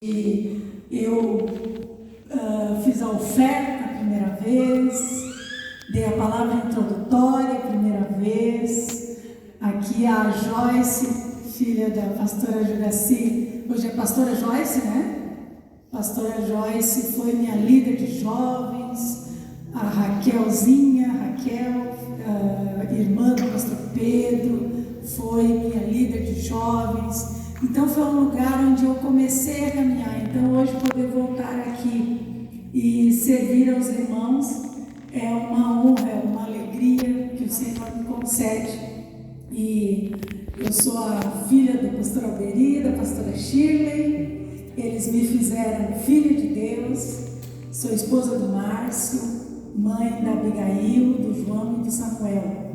E eu fiz a oferta a primeira vez, dei a palavra introdutória a primeira vez. Aqui a Joyce, filha da pastora Juraci, hoje é pastora Joyce, né? Pastora Joyce foi minha líder de jovens. A Raquelzinha, irmã do pastor Pedro, foi minha líder de jovens. Então foi um lugar onde eu comecei a caminhar. Então hoje poder voltar aqui e servir aos irmãos é uma honra, é uma alegria que o Senhor me concede. E eu sou a filha do pastor Alberi, da pastora Shirley. Eles me fizeram filha de Deus. Sou esposa do Márcio, mãe da Abigail, do João e do Samuel.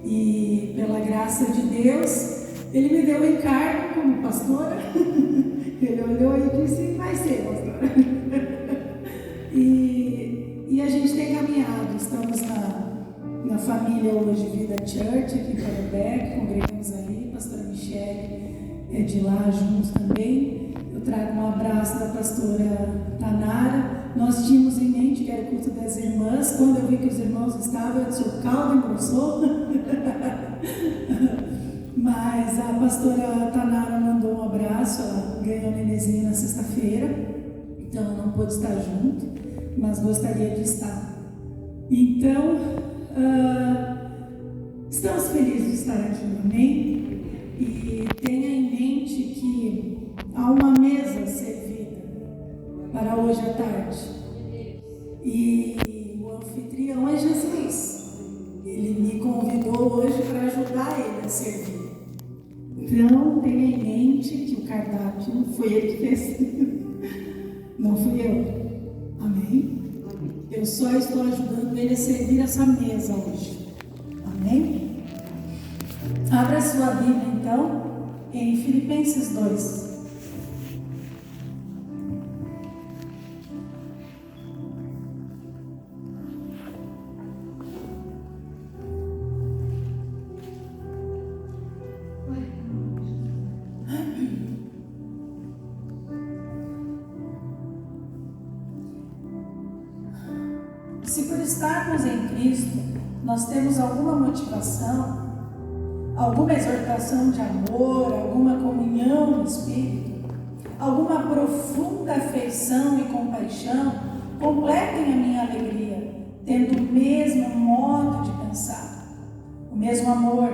E pela graça de Deus, ele me deu o encargo como pastora. Ele olhou e disse: vai ser pastora. E a gente tem caminhado. Estamos na família hoje Vida Church, aqui em Parabec, congregamos ali. A pastora Michele é de lá juntos também. Eu trago um abraço da pastora Tanara. Nós tínhamos em mente que era o culto das irmãs. Quando eu vi que os irmãos estavam, eu disse: o caldo engrossou. Mas a pastora Tanara mandou um abraço. Ela ganhou nenenzinho na sexta-feira, então ela não pôde estar junto, mas gostaria de estar. Então, estamos felizes de estar aqui, amém? E tenha em mente que há uma mesa servida para hoje à tarde. E o anfitrião é Jesus. Ele me convidou hoje para ajudar ele a servir. Então, tenha em mente que o cardápio não foi ele que fez. Não fui eu. Amém? Eu só estou ajudando ele a servir essa mesa hoje. Amém? Abra sua Bíblia, então, em Filipenses 2. Se por estarmos em Cristo, nós temos alguma motivação, alguma exortação de amor, alguma comunhão no Espírito, alguma profunda afeição e compaixão, completem a minha alegria, tendo o mesmo modo de pensar, o mesmo amor,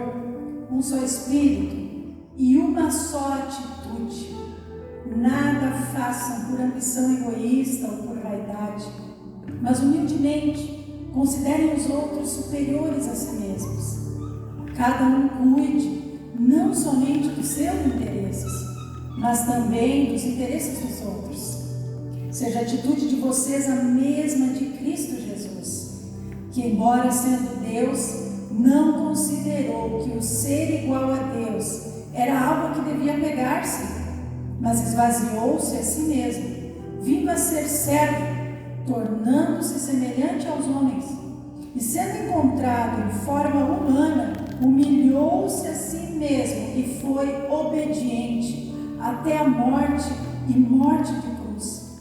um só Espírito e uma só atitude. Nada façam por ambição egoísta ou por vaidade, mas humildemente considerem os outros superiores a si mesmos. Cada um cuide não somente dos seus interesses, mas também dos interesses dos outros. Seja a atitude de vocês a mesma de Cristo Jesus, que, embora sendo Deus, não considerou que o ser igual a Deus era algo que devia pegar-se, mas esvaziou-se a si mesmo, vindo a ser servo, tornando-se semelhante aos homens, e sendo encontrado em forma humana, humilhou-se a si mesmo e foi obediente até a morte e morte de cruz.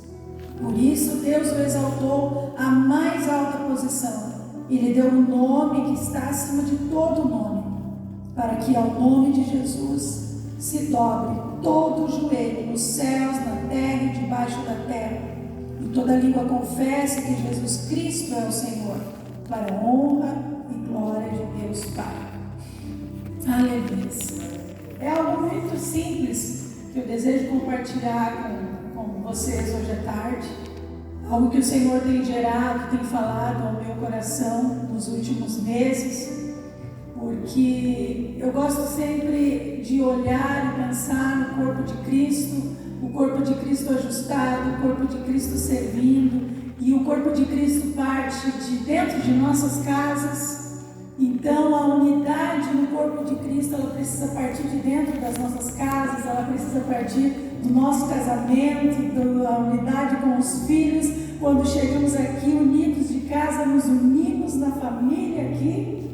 Por isso Deus o exaltou à mais alta posição e lhe deu um nome que está acima de todo nome, para que ao nome de Jesus se dobre todo o joelho nos céus, na terra e debaixo da terra, e toda língua confesse que Jesus Cristo é o Senhor, para a honra e glória de Deus Pai. Aleluia. É algo muito simples que eu desejo compartilhar com vocês hoje à tarde. Algo que o Senhor tem gerado, tem falado ao meu coração nos últimos meses, porque eu gosto sempre de olhar e pensar no corpo de Cristo, o corpo de Cristo ajustado, o corpo de Cristo servindo, e o corpo de Cristo parte de dentro de nossas casas. Então a unidade no corpo de Cristo, ela precisa partir de dentro das nossas casas, ela precisa partir do nosso casamento, da unidade com os filhos. Quando chegamos aqui unidos de casa, nos unimos na família aqui,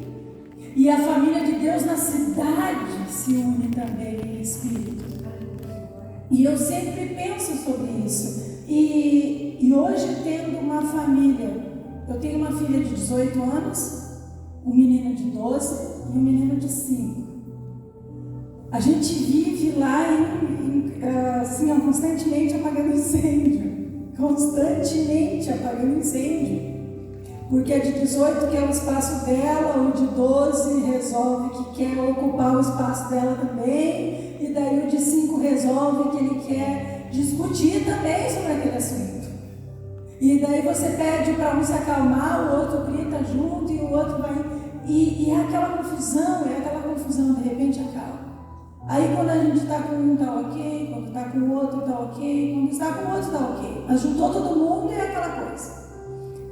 e a família de Deus na cidade se une também em espírito. E eu sempre penso isso. E hoje, tendo uma família, eu tenho uma filha de 18 anos, um menino de 12 e um menino de 5. A gente vive lá assim, constantemente apagando incêndio. Constantemente apagando incêndio. Porque a de 18 quer o espaço dela, o de 12 resolve que quer ocupar o espaço dela também, e daí o de 5 resolve que ele quer discutir também sobre aquele assunto. E daí você pede para um se acalmar, o outro grita junto e o outro vai. E é aquela confusão, de repente acalma. Aí quando a gente está com um está ok, quando está com o outro está ok, quando está com o outro está ok. Mas juntou todo mundo e é aquela coisa.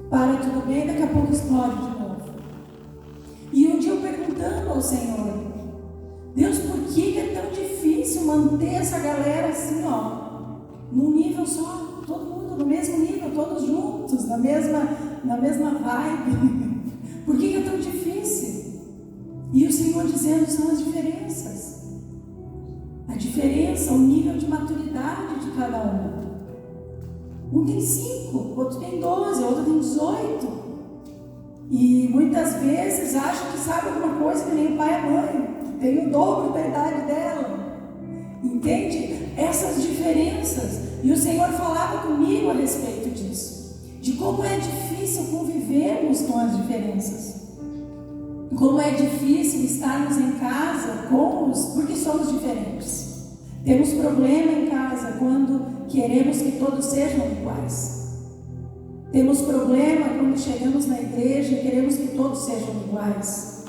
Para tudo bem, daqui a pouco explode de novo. E um dia eu perguntando ao Senhor, Deus, por que é tão difícil manter essa galera assim, num nível só, todo mundo no mesmo nível, todos juntos, na mesma vibe? Por que é tão difícil? E o Senhor dizendo, são as diferenças. A diferença, o nível de maturidade de cada um. Um tem 5, outro tem 12, outro tem 18. E muitas vezes acha que sabe alguma coisa que nem o pai e a mãe, que tem o dobro da idade dela. Entende? Essas diferenças. E o Senhor falava comigo a respeito disso. De como é difícil convivermos com as diferenças. Como é difícil estarmos em casa porque somos diferentes. Temos problema em casa quando queremos que todos sejam iguais. Temos problema quando chegamos na igreja e queremos que todos sejam iguais.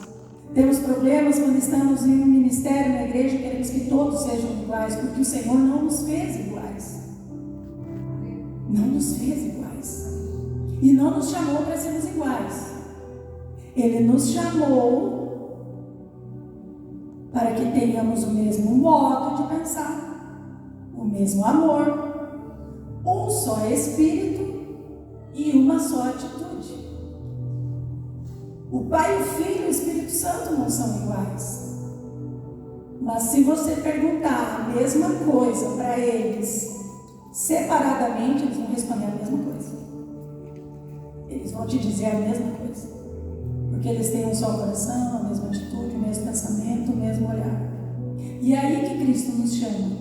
Temos problemas quando estamos em um ministério na igreja e queremos que todos sejam iguais, porque o Senhor não nos fez iguais. Não nos fez iguais. E não nos chamou para sermos iguais. Ele nos chamou para que tenhamos o mesmo modo de pensar, o mesmo amor, um só espírito e uma só atitude. O Pai, o Filho e o Espírito Santo não são iguais. Mas se você perguntar a mesma coisa para eles separadamente, eles vão responder a mesma coisa. Eles vão te dizer a mesma coisa. Porque eles têm um só coração, a mesma atitude, o mesmo pensamento, o mesmo olhar. E é aí que Cristo nos chama.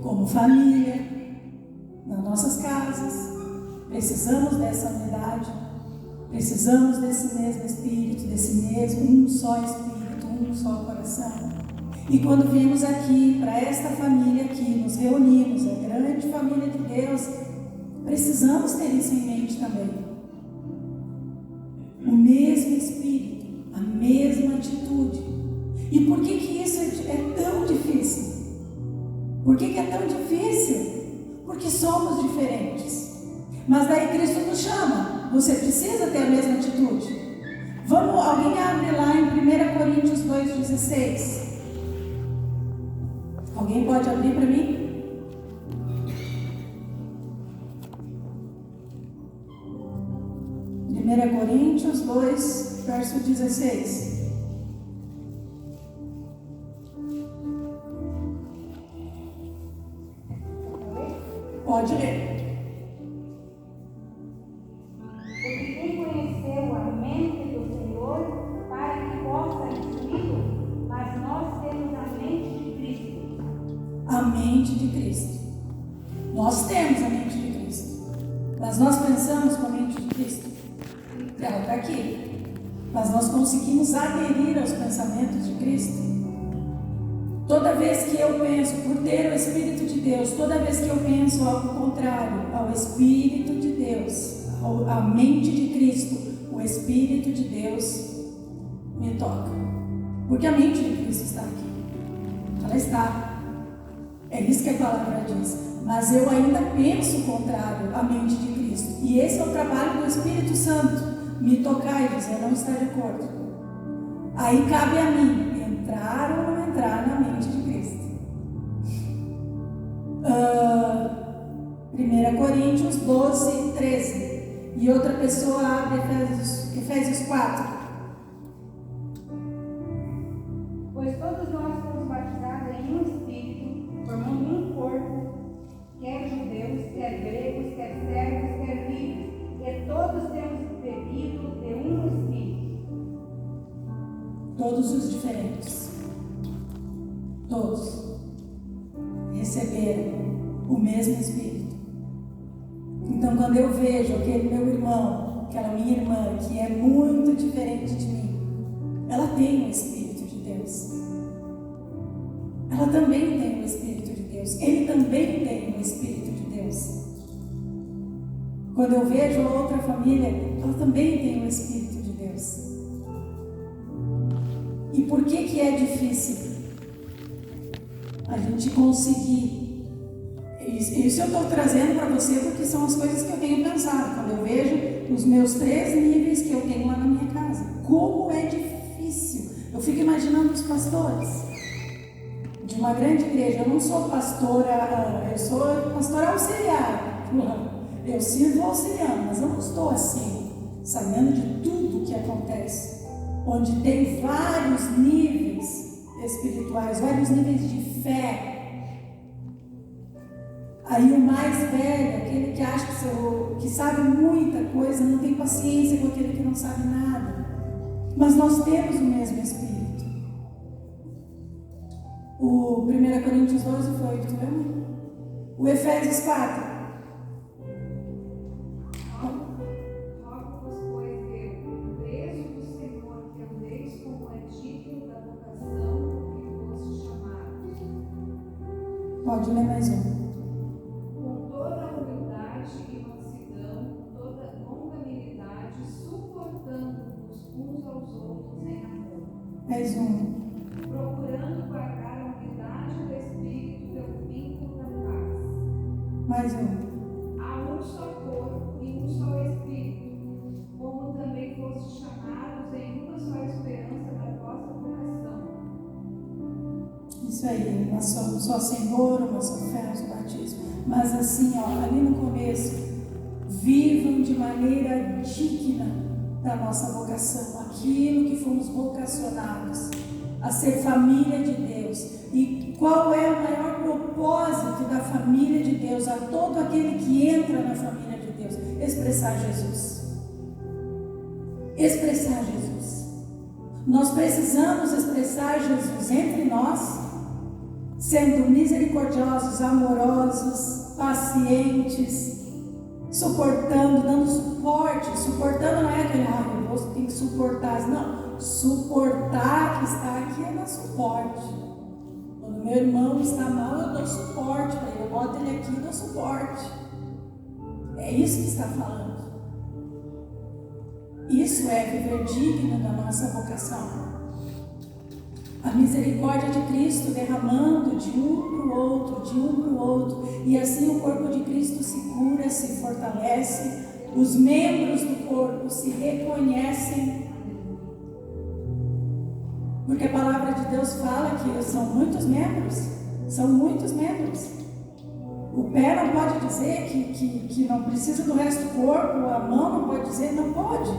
Como família, nas nossas casas, precisamos dessa unidade, precisamos desse mesmo Espírito, desse mesmo um só Espírito, um só coração. E quando viemos aqui, para esta família aqui, nos reunimos, a grande família de Deus, precisamos ter isso em mente também. O mesmo Espírito, a mesma atitude. E por que isso é tão difícil? Por que é tão difícil? Porque somos diferentes. Mas daí Cristo nos chama. Você precisa ter a mesma atitude. Alguém abre lá em 1 Coríntios 2,16. Alguém pode abrir para mim? Coríntios 2, verso 16. Pode ler. Porque quem conheceu a mente do Senhor para que possa instruí-lo, mas nós temos a mente de Cristo. A mente de Cristo. Nós temos a mente de Cristo. Mas nós pensamos com a mente de Cristo. Ela está aqui. Mas nós conseguimos aderir aos pensamentos de Cristo. Toda vez que eu penso, por ter o Espírito de Deus, toda vez que eu penso algo contrário ao Espírito de Deus, à mente de Cristo, o Espírito de Deus me toca. Porque a mente de Cristo está aqui. Ela está. É isso que a palavra diz. Mas eu ainda penso contrário à mente de Cristo. E esse é o trabalho do Espírito Santo. Me tocar e dizer, não está de acordo. Aí cabe a mim entrar ou não entrar na mente de Cristo. 1 Coríntios 12, 13. E outra pessoa abre Efésios 4. Pois todos nós fomos batizados em um Espírito, formando um corpo, quer judeu, todos os diferentes, todos receberam o mesmo Espírito. Então, quando eu vejo aquele meu irmão, aquela minha irmã, que é muito diferente de mim, ela tem o Espírito de Deus. Ela também tem o Espírito de Deus. Ele também tem o Espírito de Deus. Quando eu vejo a outra família, ela também tem o Espírito de Deus. E por que é difícil a gente conseguir? Isso eu estou trazendo para você porque são as coisas que eu tenho pensado. Quando eu vejo os meus 3 níveis que eu tenho lá na minha casa. Como é difícil. Eu fico imaginando os pastores de uma grande igreja. Eu não sou pastora, eu sou pastora auxiliar. Eu sirvo auxiliando, mas eu não estou assim, sabendo de tudo que acontece. Onde tem vários níveis espirituais, vários níveis de fé. Aí o mais velho, aquele que acha que sabe muita coisa, não tem paciência com aquele que não sabe nada. Mas nós temos o mesmo Espírito. O 1 Coríntios 12 foi, tu lembra? O Efésios 4. Rogo-vos, pois, eu, preso do Senhor, que andeis como é digno da vocação que foste chamados. Pode ler mais um. Com toda humildade e mansidão, toda longanimidade, suportando-vos uns aos outros em amor. Mais um. Procurando guardar a unidade do Espírito pelo vínculo da paz. Mais um. Há um só corpo e um só Espírito, como também fostes chamados em uma só esperança da vossa vocação. Isso aí, uma só Senhor, uma só fé, um só batismo. Mas assim, ali no começo, vivam de maneira digna da nossa vocação, aquilo que fomos vocacionados, a ser família de Deus. E qual é o maior propósito da família de Deus, a todo aquele que entra na família de Deus? Expressar Jesus. Expressar Jesus. Nós precisamos expressar Jesus entre nós, sendo misericordiosos, amorosos, pacientes, suportando, dando suporte. Suportando não é aquele, você tem que suportar. Não, suportar que está aqui é dar suporte. Quando meu irmão está mal, eu dou suporte para ele. Eu boto ele aqui e dou suporte. É isso que está falando. Isso é viver digno da nossa vocação. A misericórdia de Cristo derramando de um para o outro, e assim o corpo de Cristo se cura, se fortalece, os membros do corpo se reconhecem, porque a palavra de Deus fala que são muitos membros. O pé não pode dizer que não precisa do resto do corpo, a mão não pode dizer, não pode,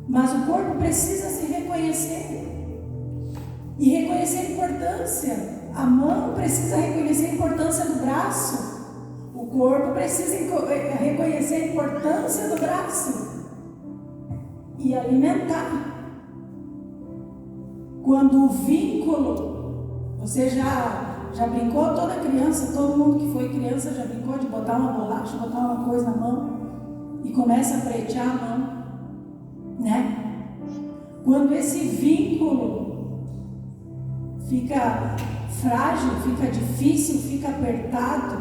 mas o corpo precisa se reconhecer. E reconhecer a importância. A mão precisa reconhecer a importância do braço. O corpo precisa reconhecer a importância do braço. E alimentar. Quando o vínculo, você já brincou, toda criança, todo mundo que foi criança já brincou de botar uma bolacha, botar uma coisa na mão e começa a pretear a mão, né? Quando esse vínculo fica frágil, fica difícil, fica apertado,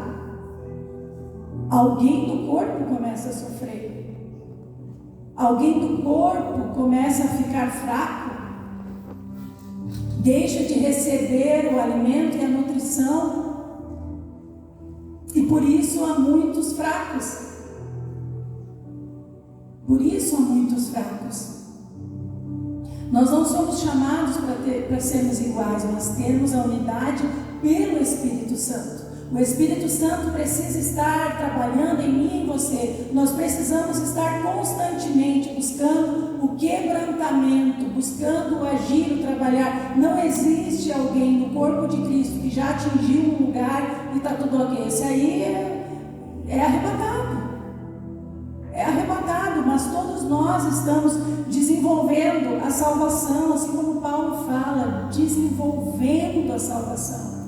alguém do corpo começa a sofrer. Alguém do corpo começa a ficar fraco, deixa de receber o alimento e a nutrição, e por isso há muitos fracos. Nós não somos chamados para sermos iguais, nós temos a unidade pelo Espírito Santo. O Espírito Santo precisa estar trabalhando em mim e em você. Nós precisamos estar constantemente buscando o quebrantamento, buscando o agir, o trabalhar. Não existe alguém no corpo de Cristo que já atingiu um lugar e está tudo ok. Esse aí é arrebatado. É arrebatado, mas todos nós nós estamos desenvolvendo a salvação, assim como Paulo fala, desenvolvendo a salvação.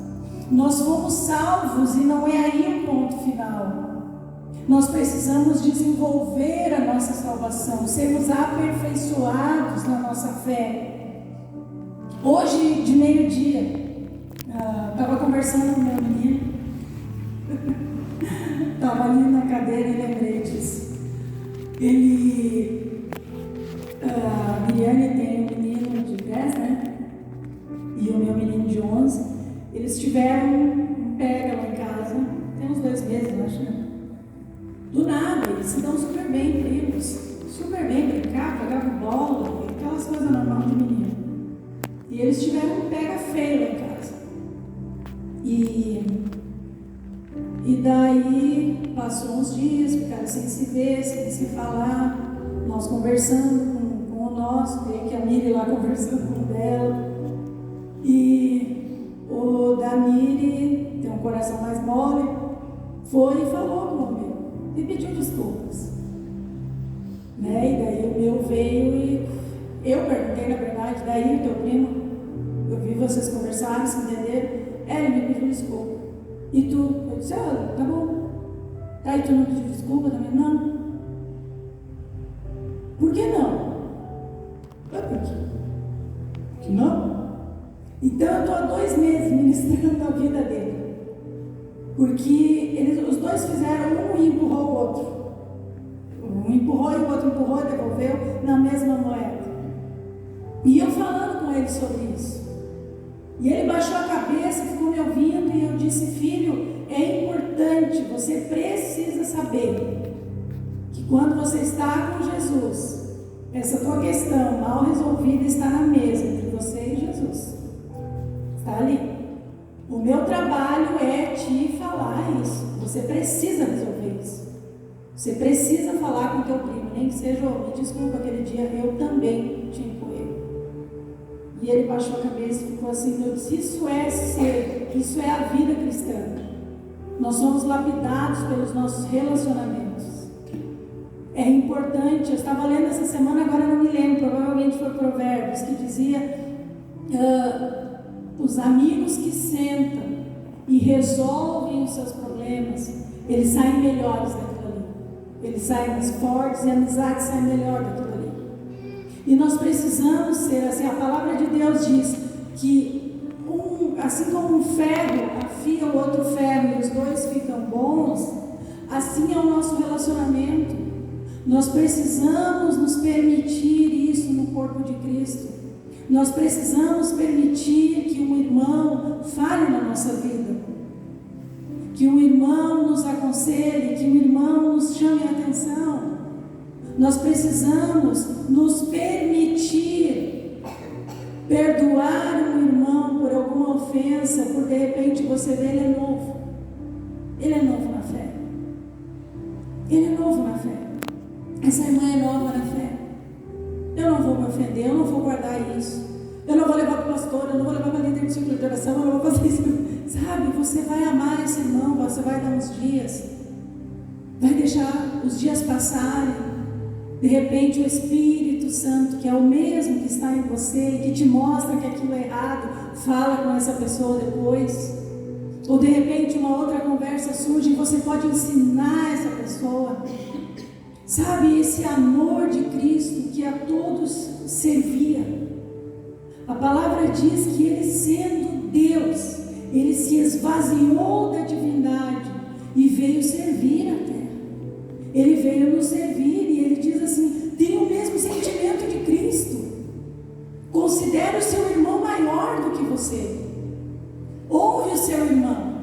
Nós fomos salvos e não é aí o ponto final. Nós precisamos desenvolver a nossa salvação, sermos aperfeiçoados na nossa fé. Hoje, de meio-dia, estava conversando com meu menino, estava ali na cadeira e lembrei disso. A Miriane tem um menino de 10, né? E o meu menino de 11. Eles tiveram um pega lá em casa, tem uns 2 meses, eu acho, né? Do nada, eles se dão super bem, primos, super bem, brincar, jogar bola, aquelas coisas normais de menino. E eles tiveram um pega feio lá em casa. E daí passou uns dias, ficaram sem se ver, sem se falar, nós conversando com o nosso, veio que a Miri lá conversando com o dela. E o da Miri, tem um coração mais mole, foi e falou com o meu. E pediu desculpas, né? E daí o meu veio e eu perguntei, na verdade, daí o teu primo, eu vi vocês conversarem, se entenderam, ele me pediu desculpa. E tu? Eu disse, tá bom. Tá, e tu não pediu desculpa também? Não. Por que não? Por quê? Que não? Então eu estou há 2 meses ministrando a vida dele. Porque os dois fizeram, um empurrou o outro. Um empurrou e o outro empurrou e devolveu na mesma moeda. E eu falando com ele sobre isso. E ele baixou a cabeça, ficou me ouvindo e eu disse, filho, é importante, você precisa saber que quando você está com Jesus, essa tua questão mal resolvida está na mesa entre você e Jesus. Está ali. O meu trabalho é te falar isso. Você precisa resolver isso. Você precisa falar com o teu primo, nem que seja, me desculpa, aquele dia eu também te empurrei. E ele baixou a cabeça e ficou assim, eu disse, isso é a vida cristã. Nós somos lapidados pelos nossos relacionamentos. É importante, eu estava lendo essa semana, agora não me lembro, provavelmente foi Provérbios, que dizia, os amigos que sentam e resolvem os seus problemas, eles saem melhores daquilo ali. Eles saem mais fortes e a amizade sai melhor daquilo ali. E nós precisamos ser assim. A palavra de Deus diz que assim como um ferro afia o outro ferro e os dois ficam bons, assim é o nosso relacionamento. Nós precisamos nos permitir isso no corpo de Cristo. Nós precisamos permitir que um irmão fale na nossa vida, que um irmão nos aconselhe, que um irmão nos chame a atenção. Nós precisamos nos permitir perdoar um irmão por alguma ofensa, por de repente você vê, ele é novo. Ele é novo na fé. Ele é novo na fé. Essa irmã é nova na fé. Eu não vou me ofender, eu não vou guardar isso. Eu não vou levar para o pastor, eu não vou levar para líder de ciclo de oração, eu não vou fazer isso. Sabe, você vai amar esse irmão, você vai dar uns dias. Vai deixar os dias passarem. De repente o Espírito Santo, que é o mesmo que está em você e que te mostra que aquilo é errado, fala com essa pessoa depois. Ou de repente uma outra conversa surge e você pode ensinar essa pessoa. Sabe, esse amor de Cristo que a todos servia. A palavra diz que ele, sendo Deus, ele se esvaziou da divindade e veio servir a terra. Ele veio nos servir e ele diz assim, tem o mesmo sentimento de Cristo. Considere o seu irmão maior do que você. Honre o seu irmão.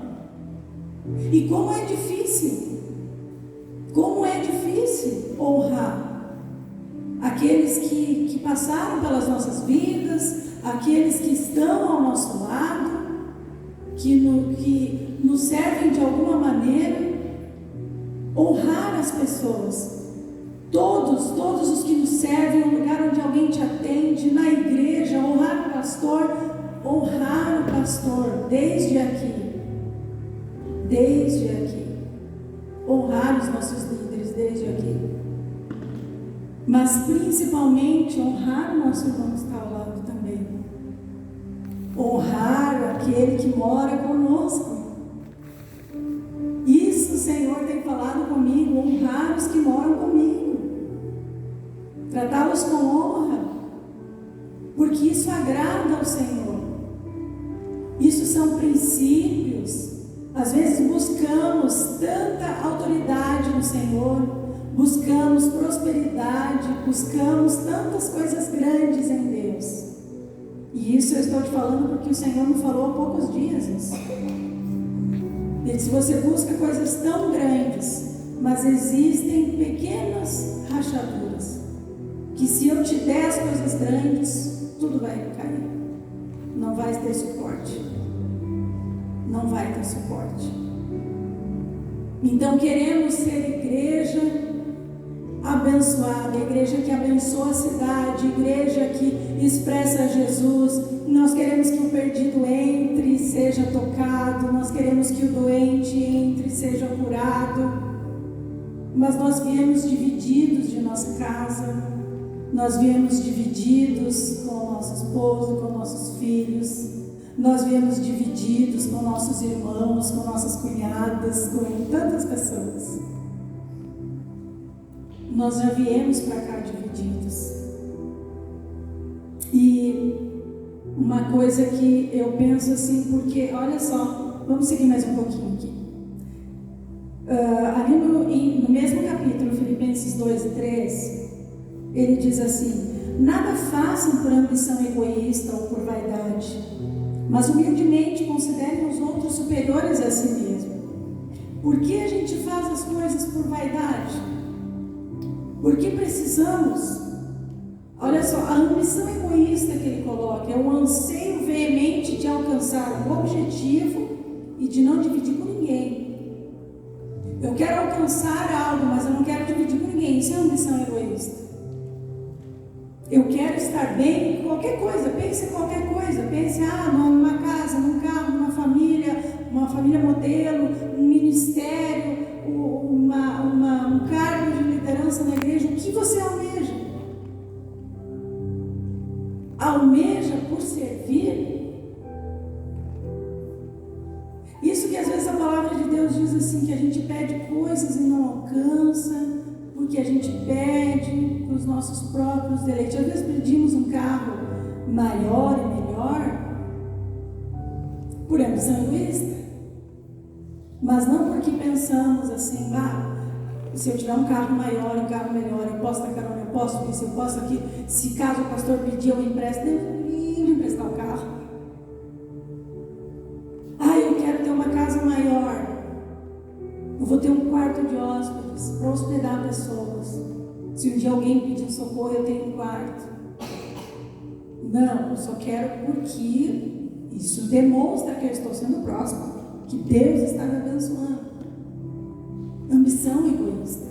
E como é difícil honrar aqueles que passaram pelas nossas vidas, aqueles que estão ao nosso lado, que nos servem de alguma maneira. Honrar as pessoas, todos os que nos servem, no lugar onde alguém te atende, na igreja, honrar o pastor desde aqui, honrar os nossos líderes desde aqui. mas principalmente honrar o nosso irmão que está ao lado também. Honrar aquele que mora conosco. Isso o Senhor tem falado comigo, honrar os que moram comigo. Tratá-los com honra, porque isso agrada ao Senhor. Isso são princípios. Às vezes buscamos tanta autoridade no Senhor, buscamos prosperidade, buscamos tantas coisas grandes em Deus. E isso eu estou te falando porque o Senhor me falou há poucos dias isso. Ele disse: você busca coisas tão grandes, mas existem pequenas rachaduras, que se eu te der as coisas grandes, tudo vai cair. Não vai ter suporte. Não vai ter suporte. Então queremos ser igreja abençoada, igreja que abençoa a cidade, igreja que expressa Jesus. Nós queremos que o perdido entre e seja tocado, nós queremos que o doente entre e seja curado. Mas nós viemos divididos de nossa casa, nós viemos divididos com o nosso esposo, com nossos filhos, nós viemos divididos com nossos irmãos, com nossas cunhadas, com tantas pessoas. Nós já viemos para cá divididos. E uma coisa que eu penso assim, porque olha só, vamos seguir mais um pouquinho aqui. Ali no mesmo capítulo, Filipenses 2 e 3, ele diz assim: nada façam por ambição egoísta ou por vaidade, mas humildemente considerem os outros superiores a si mesmo. Por que a gente faz as coisas por vaidade? Porque precisamos. Olha só, a ambição egoísta que ele coloca é o anseio veemente de alcançar um objetivo e de não dividir com ninguém. Eu quero alcançar algo, mas eu não quero dividir com ninguém. Isso é ambição egoísta. Eu quero estar bem em qualquer coisa. Pense em qualquer coisa. Pense numa casa, num carro, numa família modelo, um ministério, um cargo de liderança na igreja. O que você almeja? Almeja por servir? Isso que às vezes a palavra de Deus diz assim, que a gente pede coisas e não alcança, porque a gente pede para os nossos próprios deleites. Às vezes pedimos um carro maior e melhor por ambição egoísta, mas não porque pensamos assim: se eu tiver um carro maior, um carro melhor, eu posso dar carona, eu posso isso, eu posso aquilo. Se caso o pastor pedir, eu empresto. Deus me livre de emprestar o carro. Eu quero ter uma casa maior. Eu vou ter um quarto de hóspedes para hospedar pessoas. Se um dia alguém pedir um socorro, eu tenho um quarto. Não, eu só quero porque isso demonstra que eu estou sendo próximo, que Deus está me abençoando. Ambição egoísta.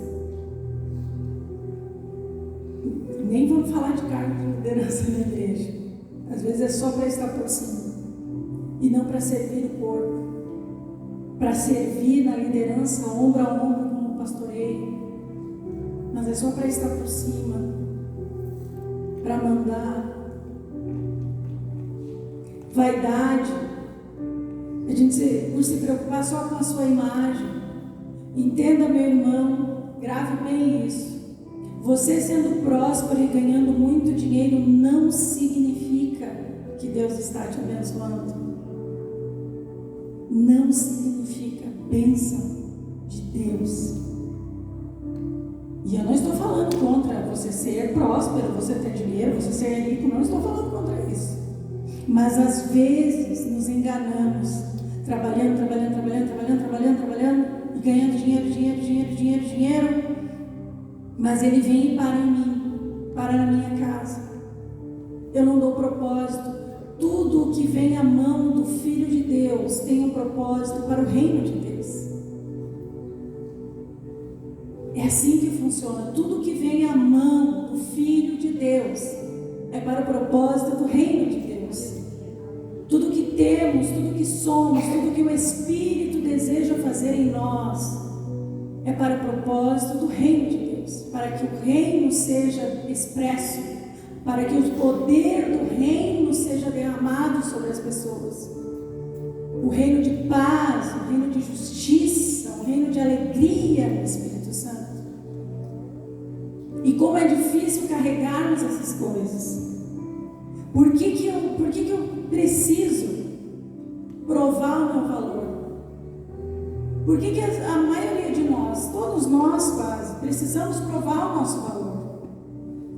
Nem vamos falar de cargo de liderança na igreja. Às vezes é só para estar por cima e não para servir o corpo, para servir na liderança ombro a ombro como pastoreio, mas é só para estar por cima, para mandar. Vaidade, a gente por se preocupar só com a sua imagem. Entenda, meu irmão, grave bem isso. Você sendo próspero e ganhando muito dinheiro não significa que Deus está te abençoando. Não significa bênção de Deus. E eu não estou falando contra você ser próspero, você ter dinheiro, você ser rico, não estou falando contra isso. Mas às vezes nos enganamos, trabalhando, e ganhando dinheiro, mas ele vem e para em mim, para na minha casa. Eu não dou propósito. Tudo o que vem à mão do Filho de Deus tem um propósito para o reino de Deus. É assim que funciona. Tudo que vem à mão do Filho de Deus é para o propósito do reino de Deus. Tudo que temos, tudo que somos, tudo que o Espírito deseja fazer em nós é para o propósito do reino de Deus. Deus, para que o reino seja expresso, para que o poder do reino seja derramado sobre as pessoas. O reino de paz, o reino de justiça, o reino de alegria no Espírito Santo. E como é difícil carregarmos essas coisas. Por que eu preciso provar o meu valor? Por que a maioria de nós, todos nós quase, precisamos provar o nosso valor?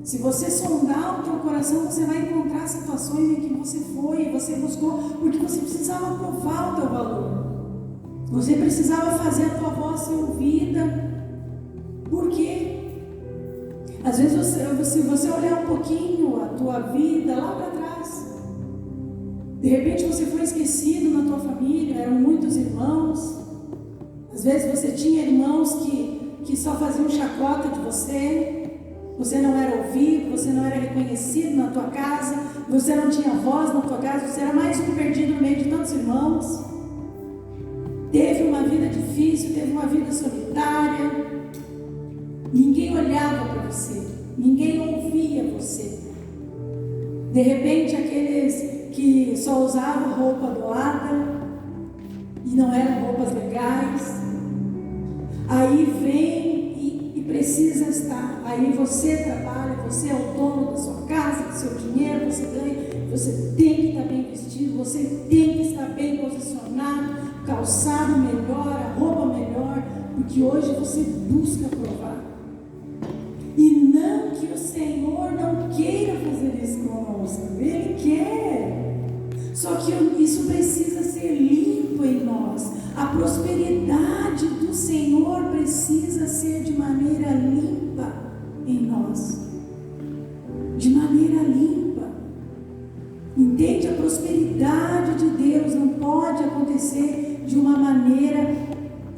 Se você sondar o teu coração, você vai encontrar situações em que você foi, você buscou, porque você precisava provar o teu valor. Você precisava fazer a tua voz ser ouvida. Por quê? Às vezes, se você olhar um pouquinho a tua vida lá para trás, de repente você foi esquecido na tua família, eram muitos irmãos. Às vezes você tinha irmãos que só faziam chacota de você. Você não era ouvido, você não era reconhecido na tua casa, você não tinha voz na tua casa, você era mais um perdido no meio de tantos irmãos. Teve uma vida difícil, teve uma vida solitária. Ninguém olhava para você, ninguém ouvia você. De repente, aqueles que só usavam roupa doada e não eram roupas legais, aí vem e precisa estar. Aí você trabalha, você é o dono da sua casa, do seu dinheiro, você ganha, você tem que estar bem vestido, você tem que estar bem posicionado, calçado melhor, a roupa melhor, porque hoje você busca provar. E não que o Senhor não queira fazer isso conosco, Ele quer. Só que isso precisa ser limpo em nós. A prosperidade do Senhor precisa ser de maneira limpa em nós. De maneira limpa. Entende? A prosperidade de Deus não pode acontecer de uma maneira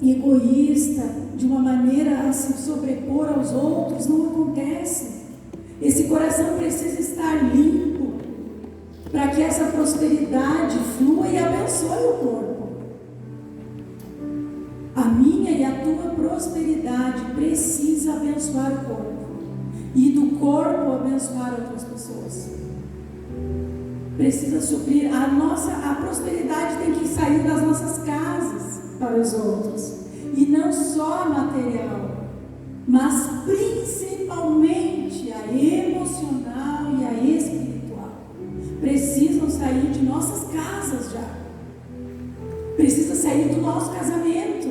egoísta, de uma maneira a se sobrepor aos outros. Não acontece. Esse coração precisa estar limpo para que essa prosperidade flua e abençoe o corpo. A minha e a tua prosperidade precisa abençoar o corpo e do corpo abençoar outras pessoas. Precisa suprir a prosperidade tem que sair das nossas casas para os outros, e não só material, mas principalmente a emocional e a espiritual. Precisam sair de nossas casas já. Precisa sair do nosso casamento.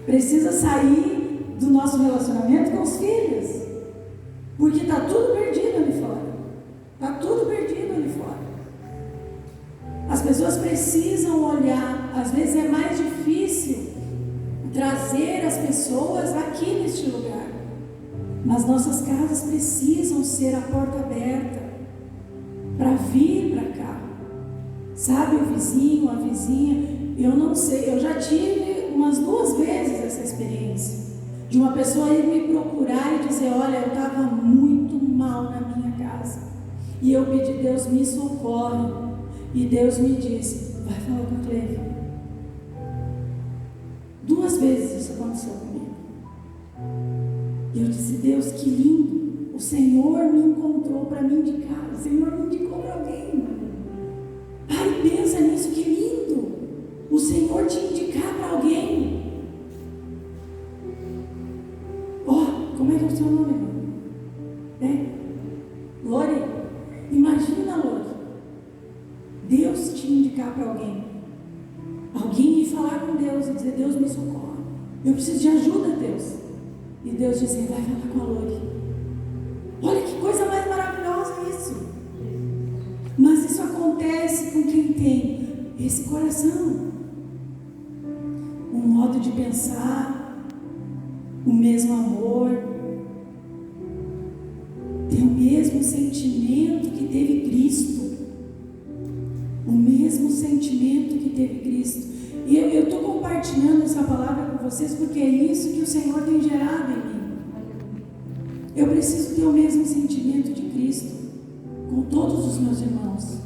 Precisa sair do nosso relacionamento com os filhos. Porque está tudo perdido ali fora. Está tudo perdido ali fora. As pessoas precisam olhar. Às vezes é mais difícil trazer as pessoas aqui neste lugar. Mas nossas casas precisam ser a porta aberta para vir para cá. Sabe, o vizinho, a vizinha, eu não sei, eu já tive umas 2 vezes essa experiência de uma pessoa ir me procurar e dizer: olha, eu estava muito mal na minha casa e eu pedi, Deus me socorre, e Deus me disse: vai falar com a Cleve. 2 vezes isso aconteceu comigo. E eu disse: Deus, que lindo, o Senhor me encontrou para me indicar, o Senhor me indicou para alguém. Pai, pensa nisso, que lindo, o Senhor te indicar para alguém. Como é que é o seu nome, irmão? Lore? Imagina, Lore, Deus te indicar para alguém. Alguém ir falar com Deus e dizer: Deus me socorre, eu preciso de ajuda, Deus. E Deus dizer: vai falar com a Lore. Olha que coisa mais maravilhosa isso. Mas isso acontece com quem tem esse coração, um modo de pensar, o mesmo amor, tem o mesmo sentimento que teve Cristo. O mesmo sentimento que teve Cristo. E eu estou compartilhando essa palavra com vocês porque é isso que o Senhor tem gerado em mim. Eu preciso ter o mesmo sentimento de Cristo com todos os meus irmãos.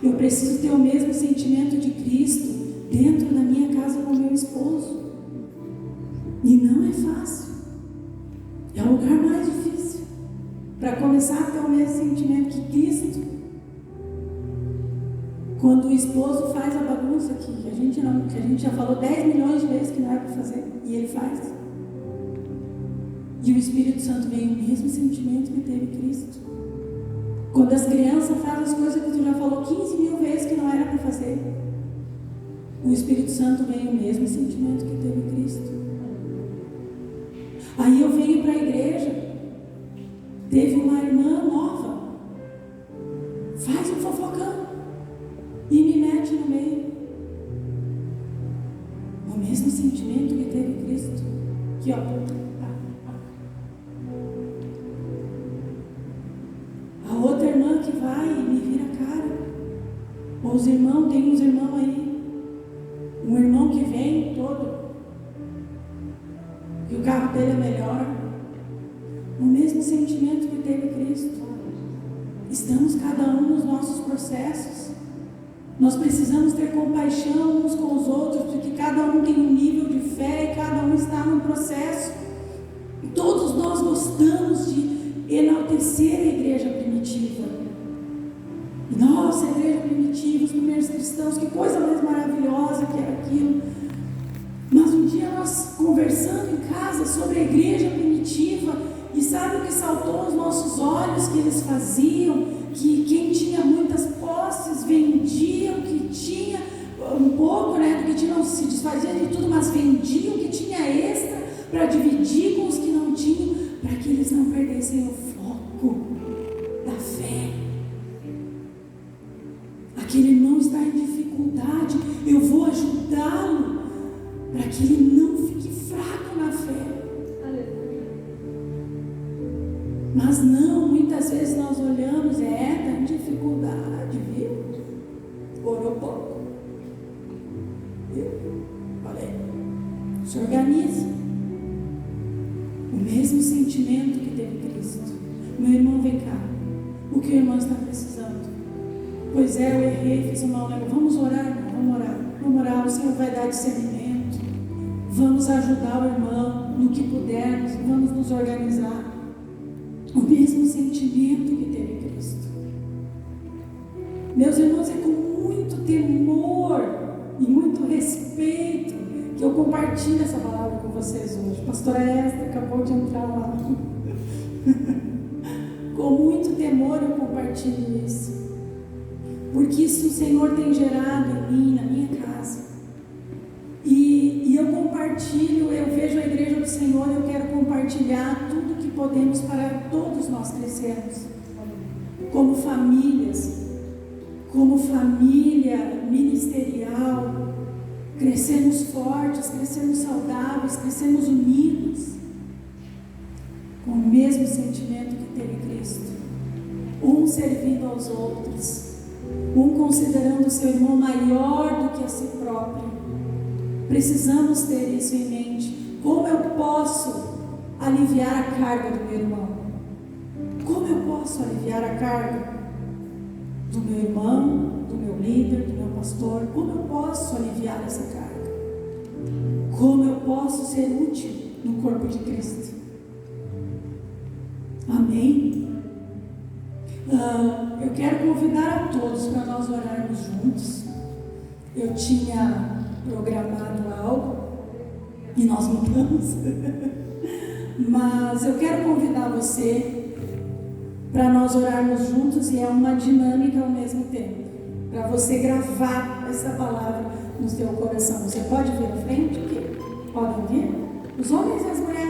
Eu preciso ter o mesmo sentimento de Cristo dentro da minha casa com o meu esposo. E não é fácil. lugar mais difícil para começar a ter o mesmo sentimento que Cristo. Quando o esposo faz a bagunça que a gente já falou 10 milhões de vezes que não é para fazer, e ele faz. E o Espírito Santo vem o mesmo sentimento que teve Cristo. Quando as crianças fazem as coisas que tu já falou 15 mil vezes que não era para fazer, o Espírito Santo vem o mesmo sentimento que teve Cristo. Aí eu venho para a igreja, teve uma irmã nova, faz um fofocão e me mete no meio. O mesmo sentimento que teve Cristo. Aqui, ó. A outra irmã que vai e me vira a cara. Ou os irmãos, tem uns irmãos aí. Um irmão que vem todo, que o carro dele é melhor. O mesmo sentimento que teve Cristo. Estamos cada um nos nossos processos. Nós precisamos ter compaixão uns com os outros, porque cada um tem um nível de fé e cada um está num processo. Todos nós gostamos de enaltecer a igreja primitiva. Nossa, a igreja primitiva, os primeiros cristãos, que coisa mais maravilhosa que era aquilo. Mas um dia nós conversando em casa sobre a igreja primitiva, e sabe o que saltou aos nossos olhos que eles faziam? Que quem tinha muitas posses vendia o que tinha, um pouco, né, do que tinha, não se desfazia de tudo, mas vendia o que tinha extra para dividir com os que não tinham, para que eles não perdessem o foco da fé. Aquele irmão está em dificuldade, eu vou ajudá-lo para que ele não fique fraco na fé. Mas não, muitas vezes nós olhamos, está em dificuldade, viu? Orou pouco. Viu? Olha, se organiza. O mesmo sentimento que teve Cristo. Meu irmão, vem cá. O que o irmão está precisando? Pois é, eu errei, fiz um mau negócio. Vamos orar, irmão, vamos orar. Vamos orar, o Senhor vai dar discernimento. Vamos ajudar o irmão no que pudermos. Vamos nos organizar. O mesmo sentimento que teve Cristo. Meus irmãos, é com muito temor e muito respeito que eu compartilho essa palavra com vocês hoje. A pastora Esther acabou de entrar lá. Com muito temor eu compartilho isso. Porque isso o Senhor tem gerado em mim, na minha casa. E eu compartilho, eu vejo a igreja do Senhor, eu quero compartilhar tudo que podemos para todos nós crescermos. Como famílias, como família ministerial, crescermos fortes, crescermos saudáveis, crescermos unidos, com o mesmo sentimento que teve Cristo. Um servindo aos outros, um considerando o seu irmão maior do que a si próprio. Precisamos ter isso em mente. Como eu posso aliviar a carga do meu irmão? Como eu posso aliviar a carga do meu irmão, do meu líder, do meu pastor? Como eu posso aliviar essa carga? Como eu posso ser útil no corpo de Cristo? Amém? Eu quero convidar a todos para nós orarmos juntos. Eu tinha programado algo e nós mudamos. Mas eu quero convidar você para nós orarmos juntos, e é uma dinâmica ao mesmo tempo, para você gravar essa palavra no seu coração. Você pode vir à frente? Podem vir? Os homens e as mulheres.